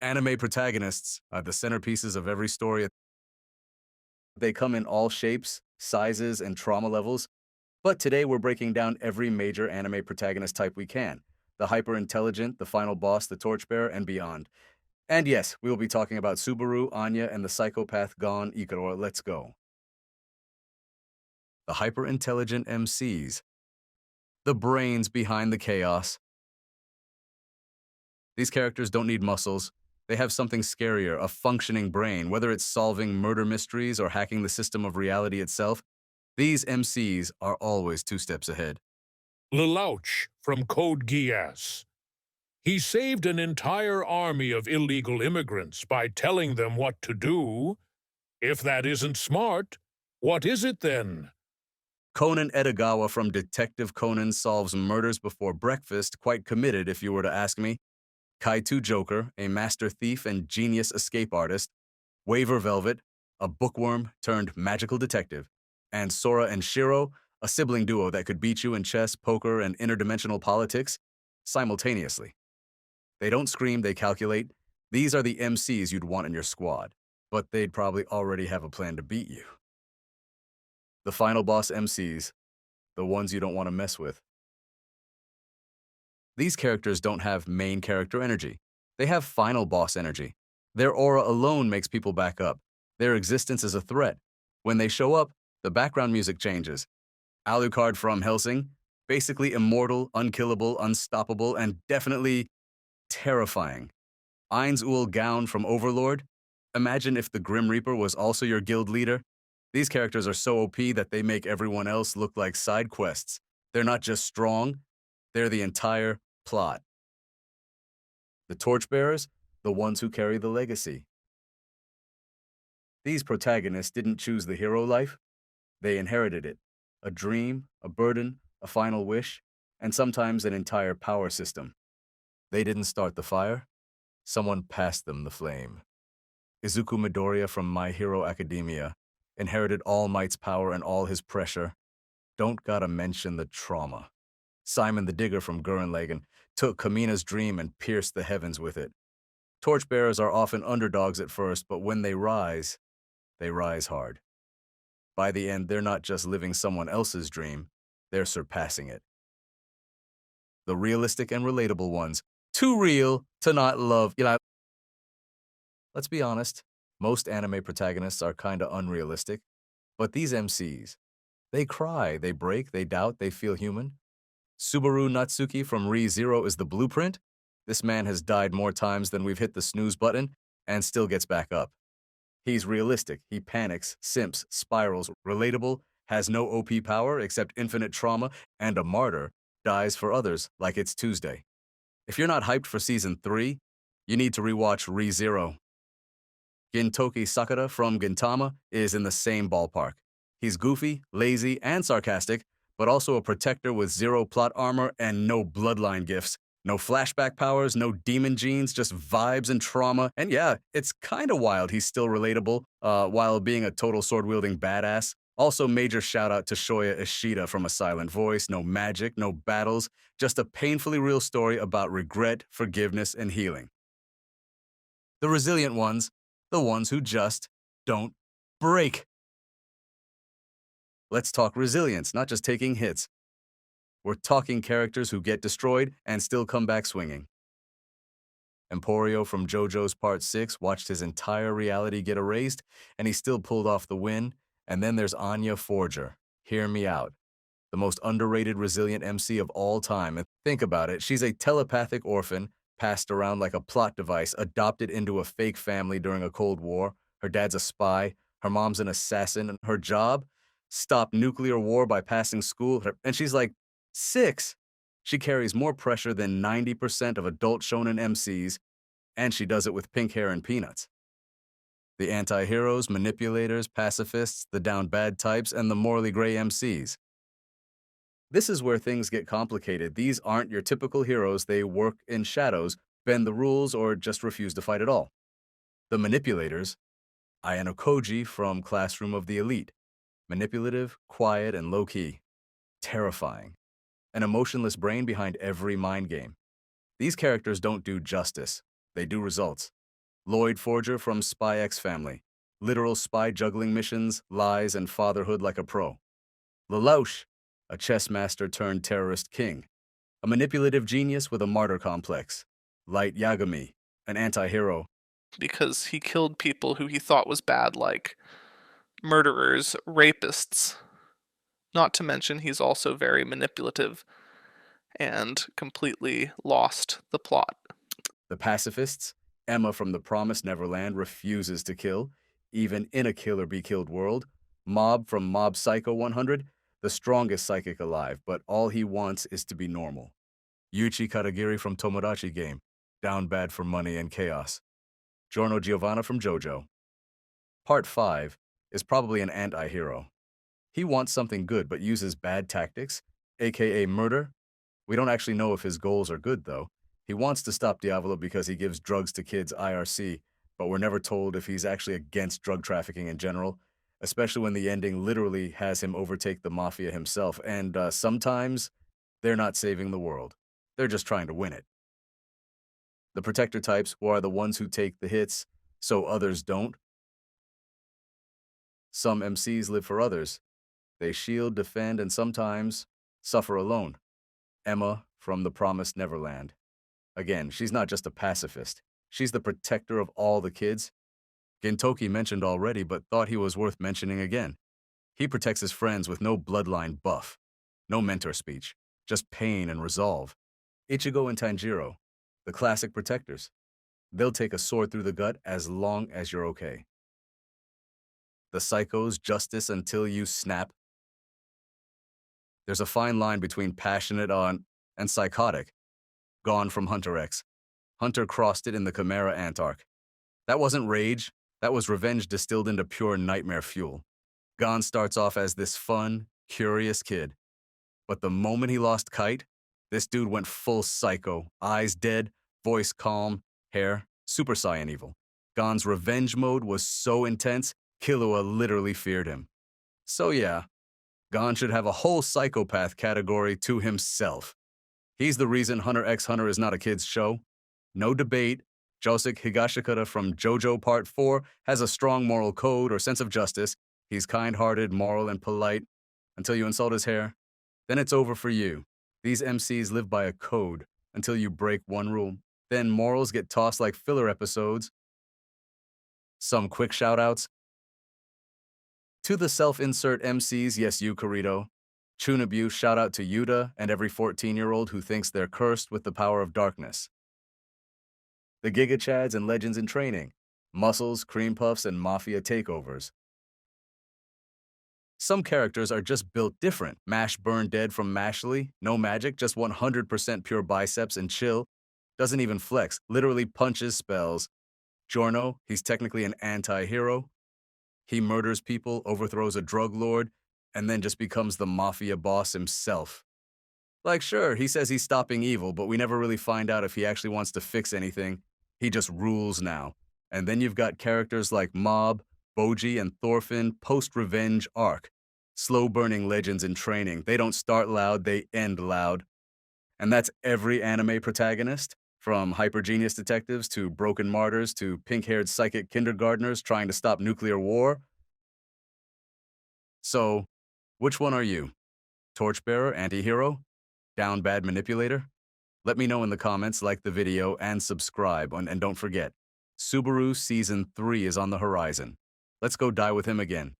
Anime protagonists are the centerpieces of every story. They come in all shapes, sizes, and trauma levels, but today we're breaking down every major anime protagonist type we can. The hyper-intelligent, the final boss, the torchbearer, and beyond. And yes, we will be talking about Subaru, Anya, and the psychopath gone Ikaro. Let's go. The hyper-intelligent MCs. The brains behind the chaos. These characters don't need muscles. They have something scarier, a functioning brain, whether it's solving murder mysteries or hacking the system of reality itself. These MCs are always 2 steps ahead. Lelouch from Code Geass. He saved an entire army of illegal immigrants by telling them what to do. If that isn't smart, what is it then? Conan Edogawa from Detective Conan solves murders before breakfast, quite committed if you were to ask me. Kaito Joker, a master thief and genius escape artist. Waver Velvet, a bookworm turned magical detective. And Sora and Shiro, a sibling duo that could beat you in chess, poker, and interdimensional politics simultaneously. They don't scream, they calculate. These are the MCs you'd want in your squad, but they'd probably already have a plan to beat you. The final boss MCs, the ones you don't want to mess with. These characters don't have main character energy. They have final boss energy. Their aura alone makes people back up. Their existence is a threat. When they show up, the background music changes. Alucard from Hellsing, basically immortal, unkillable, unstoppable, and definitely terrifying. Ainz Ooal from Overlord. Imagine if the Grim Reaper was also your guild leader. These characters are so OP that they make everyone else look like side quests. They're not just strong, they're the entire plot. The Torchbearers, the ones who carry the legacy. These protagonists didn't choose the hero life, they inherited it. A dream, a burden, a final wish, and sometimes an entire power system. They didn't start the fire, someone passed them the flame. Izuku Midoriya from My Hero Academia inherited All Might's power and all his pressure. Don't gotta mention the trauma. Simon the Digger from Gurren Lagann took Kamina's dream and pierced the heavens with it. Torchbearers are often underdogs at first, but when they rise hard. By the end, they're not just living someone else's dream, they're surpassing it. The realistic and relatable ones, too real to not love. Let's be honest, most anime protagonists are kinda unrealistic, but these MCs, they cry, they break, they doubt, they feel human. Subaru Natsuki from Re:Zero is the blueprint. This man has died more times than we've hit the snooze button and still gets back up. He's realistic, he panics, simps, spirals, relatable, has no OP power except infinite trauma, and a martyr, dies for others like it's Tuesday. If you're not hyped for Season 3, you need to rewatch Re:Zero. Gintoki Sakura from Gintama is in the same ballpark. He's goofy, lazy, and sarcastic, but also a protector with zero plot armor and no bloodline gifts. No flashback powers, no demon genes, just vibes and trauma. And yeah, it's kinda wild he's still relatable, while being a total sword-wielding badass. Also, major shout out to Shoya Ishida from A Silent Voice. No magic, no battles, just a painfully real story about regret, forgiveness, and healing. The resilient ones, the ones who just don't break. Let's talk resilience, not just taking hits. We're talking characters who get destroyed and still come back swinging. Emporio from JoJo's Part 6 watched his entire reality get erased, and he still pulled off the win. And then there's Anya Forger. Hear me out. The most underrated resilient MC of all time. And think about it, she's a telepathic orphan, passed around like a plot device, adopted into a fake family during a Cold War. Her dad's a spy, her mom's an assassin, and her job? Stop nuclear war by passing school. And she's like 6. She carries more pressure than 90% of adult shonen MCs, and she does it with pink hair and peanuts. The anti-heroes, manipulators, pacifists, the down bad types, and the morally gray MCs. This is where things get complicated. These aren't your typical heroes. They work in shadows, bend the rules, or just refuse to fight at all. The manipulators, Ayanokoji from Classroom of the Elite. Manipulative, quiet, and low-key. Terrifying. An emotionless brain behind every mind game. These characters don't do justice. They do results. Loid Forger from Spy X Family. Literal spy juggling missions, lies, and fatherhood like a pro. Lelouch, a chess master turned terrorist king. A manipulative genius with a martyr complex. Light Yagami, an anti-hero. Because he killed people who he thought was bad, like murderers, rapists. Not to mention he's also very manipulative and completely lost the plot. The Pacifists, Emma from the Promised Neverland refuses to kill, even in a kill or be killed world. Mob from Mob Psycho 100, the strongest psychic alive, but all he wants is to be normal. Yuichi Katagiri from Tomodachi Game, down bad for money and chaos. Giorno Giovanna from JoJo. Part 5 is probably an anti-hero. He wants something good but uses bad tactics, aka murder. We don't actually know if his goals are good, though. He wants to stop Diavolo because he gives drugs to kids IRC, but we're never told if he's actually against drug trafficking in general, especially when the ending literally has him overtake the mafia himself, and sometimes they're not saving the world. They're just trying to win it. The protector types, who are the ones who take the hits, so others don't. Some MCs live for others. They shield, defend, and sometimes suffer alone. Emma from The Promised Neverland. Again, she's not just a pacifist. She's the protector of all the kids. Gintoki mentioned already, but thought he was worth mentioning again. He protects his friends with no bloodline buff, no mentor speech, just pain and resolve. Ichigo and Tanjiro, the classic protectors. They'll take a sword through the gut as long as you're okay. The psychos, justice until you snap. There's a fine line between passionate on and psychotic. Gone from Hunter X. Hunter crossed it in the Chimera Antarc. That wasn't rage, that was revenge distilled into pure nightmare fuel. Gon starts off as this fun, curious kid. But the moment he lost Kite, this dude went full psycho, eyes dead, voice calm, hair Super Saiyan evil. Gon's revenge mode was so intense, Killua literally feared him. So yeah, Gon should have a whole psychopath category to himself. He's the reason Hunter x Hunter is not a kid's show. No debate, Josek Higashikata from JoJo Part 4 has a strong moral code or sense of justice. He's kind-hearted, moral, and polite until you insult his hair. Then it's over for you. These MCs live by a code until you break one rule. Then morals get tossed like filler episodes. Some quick shout-outs. To the self-insert MCs, yes, you, Corito. Chunabu, shout out to Yuta and every 14-year-old who thinks they're cursed with the power of darkness. The Giga Chads and Legends in Training. Muscles, cream puffs, and mafia takeovers. Some characters are just built different. Mash Burn Dead from Mashley, no magic, just 100% pure biceps and chill. Doesn't even flex, literally punches spells. Giorno, he's technically an anti-hero. He murders people, overthrows a drug lord, and then just becomes the mafia boss himself. Like, sure, he says he's stopping evil, but we never really find out if he actually wants to fix anything. He just rules now. And then you've got characters like Mob, Boji, and Thorfinn post-revenge arc. Slow-burning legends in training. They don't start loud, they end loud. And that's every anime protagonist, from hyper-genius detectives to broken martyrs to pink-haired psychic kindergartners trying to stop nuclear war. So, which one are you? Torchbearer, anti-hero? Down bad manipulator? Let me know in the comments, like the video, and subscribe. And don't forget, Subaru Season 3 is on the horizon. Let's go die with him again.